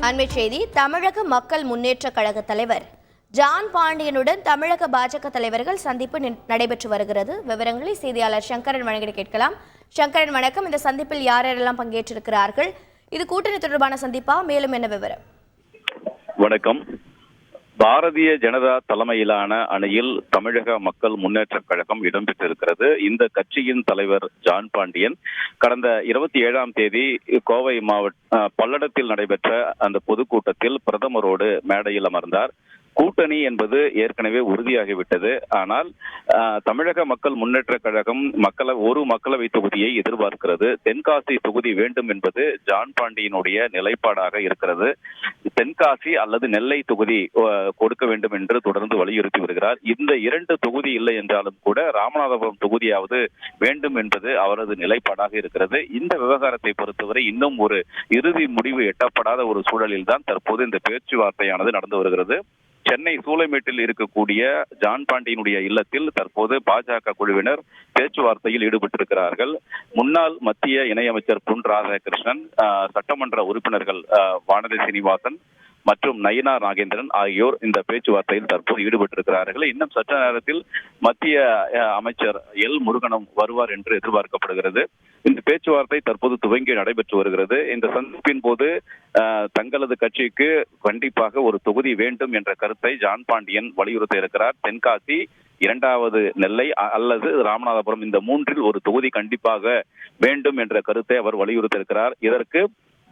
அண்மைச் செய்தி. தமிழக மக்கள் முன்னேற்ற கழக தலைவர் ஜான் பாண்டியனுடன் தமிழக பாஜக தலைவர்கள் சந்திப்பு நடைபெற்று வருகிறது. விவரங்களை செய்தியாளர் சங்கரன் வழங்கி கேட்கலாம். சங்கரன் வணக்கம். இந்த சந்திப்பில் யாரெல்லாம் பங்கேற்றிருக்கிறார்கள்? இது கூட்டணி தொடர்பான சந்திப்பா? மேலும் என்ன விவரம்? வணக்கம். பாரதிய ஜனதா தலைமையிலான அணியில் தமிழக மக்கள் முன்னேற்ற கழகம் இடம்பெற்றிருக்கிறது. இந்த கட்சியின் தலைவர் ஜான் பாண்டியன் கடந்த 27ஆம் தேதி கோவை மாவட்ட பல்லடத்தில் நடைபெற்ற அந்த பொதுக்கூட்டத்தில் பிரதமரோடு மேடையில் அமர்ந்தார். கூட்டணி என்பது ஏற்கனவே உறுதியாகிவிட்டது. ஆனால் தமிழக மக்கள் முன்னேற்ற கழகம் ஒரு மக்களவை தொகுதியை எதிர்பார்க்கிறது. தென்காசி தொகுதி வேண்டும் என்பது ஜான் பாண்டியனுடைய நிலைப்பாடாக இருக்கிறது. தென்காசி அல்லது நெல்லை தொகுதி கொடுக்க வேண்டும் என்று தொடர்ந்து வலியுறுத்தி வருகிறார். இந்த 2 தொகுதி இல்லை என்றாலும் கூட ராமநாதபுரம் தொகுதியாவது வேண்டும் என்பது அவரது நிலைப்பாடாக இருக்கிறது. இந்த விவகாரத்தை பொறுத்தவரை இன்னும் ஒரு இறுதி முடிவு எட்டப்படாத ஒரு சூழலில் தான் தற்போது இந்த பேச்சுவார்த்தையானது நடந்து வருகிறது. சென்னை சூளைமேட்டில் இருக்கக்கூடிய ஜான் பாண்டியனுடைய இல்லத்தில் தற்போது பாஜக குழுவினர் பேச்சுவார்த்தையில் ஈடுபட்டிருக்கிறார்கள். முன்னாள் மத்திய இணையமைச்சர் பொன் ராதாகிருஷ்ணன், சட்டமன்ற உறுப்பினர்கள் வானதி சீனிவாசன் மற்றும் நயினா நாகேந்திரன் ஆகியோர் இந்த பேச்சுவார்த்தையில் தற்போது ஈடுபட்டிருக்கிறார்கள். இன்னும் சற்ற நேரத்தில் மத்திய அமைச்சர் எல் முருகனும் வருவார் என்று எதிர்பார்க்கப்படுகிறது. இந்த பேச்சுவார்த்தை தற்போது துவங்கி நடைபெற்று வருகிறது. இந்த சந்திப்பின் போது தங்களது கட்சிக்கு கண்டிப்பாக ஒரு தொகுதி வேண்டும் என்ற கருத்தை ஜான் பாண்டியன் வலியுறுத்த இருக்கிறார். தென்காசி, 2வது நெல்லை அல்லது ராமநாதபுரம், இந்த 3இல் ஒரு தொகுதி கண்டிப்பாக வேண்டும் என்ற கருத்தை அவர் வலியுறுத்த இருக்கிறார். இதற்கு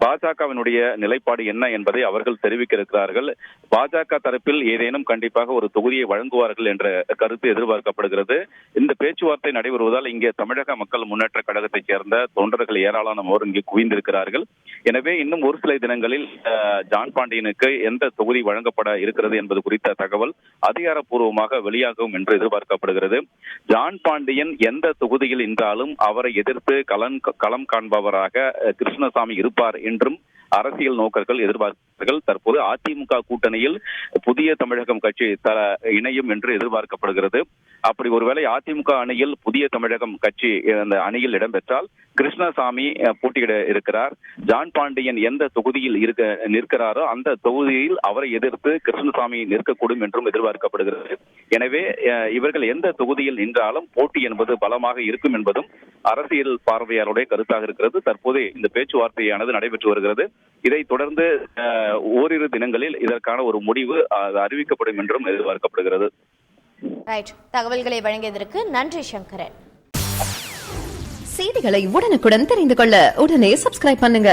பாஜகவினுடைய நிலைப்பாடு என்ன என்பதை அவர்கள் தெரிவிக்க இருக்கிறார்கள். பாஜக தரப்பில் ஏதேனும் கண்டிப்பாக ஒரு தொகுதியை வழங்குவார்கள் என்ற கருத்து எதிர்பார்க்கப்படுகிறது. இந்த பேச்சுவார்த்தை நடைபெறுவதால் இங்கே தமிழக மக்கள் முன்னேற்ற கழகத்தைச் சேர்ந்த தொண்டர்கள் ஏராளமானோர் இங்கே குவிந்திருக்கிறார்கள். எனவே இன்னும் ஒரு சில தினங்களில் ஜான் பாண்டியனுக்கு எந்த தொகுதி வழங்கப்பட இருக்கிறது என்பது குறித்த தகவல் அதிகாரப்பூர்வமாக வெளியாகும் என்று எதிர்பார்க்கப்படுகிறது. ஜான் பாண்டியன் எந்த தொகுதியில் நின்றாலும் அவரை எதிர்த்து களம் காண்பவராக கிருஷ்ணசாமி இருப்பார் என்றும் அரசியல் நோக்கர்கள் எதிர்பார்க்கிறார்கள். தற்போது அதிமுக கூட்டணியில் புதிய தமிழகம் கட்சி இணையும் என்று எதிர்பார்க்கப்படுகிறது. அப்படி ஒருவேளை அதிமுக அணியில் புதிய தமிழகம் கட்சி அந்த அணியில் இடம்பெற்றால் கிருஷ்ணசாமி போட்டியிட இருக்கிறார். ஜான் பாண்டியன் எந்த தொகுதியில் நிற்கிறாரோ அந்த தொகுதியில் அவரை எதிர்த்து கிருஷ்ணசாமி நிற்கக்கூடும் என்றும் எதிர்பார்க்கப்படுகிறது. எனவே இவர்கள் எந்த தொகுதியில் நின்றாலும் போட்டி என்பது பலமாக இருக்கும் என்பதும் அரசியல் பார்வையாளருடைய கருத்தாக இருக்கிறது. தற்போது இந்த பேச்சுவார்த்தையானது நடைபெற்று வருகிறது. இதைத் தொடர்ந்து ஓரிரு தினங்களில் இதற்கான ஒரு முடிவு அறிவிக்கப்படும் என்றும் எதிர்பார்க்கப்படுகிறது. தகவல்களை வழங்கியதற்கு நன்றி சங்கரன். செய்திகளை உடனுக்குடன் தெரிந்து கொள்ள உடனே சப்ஸ்கிரைப் பண்ணுங்க.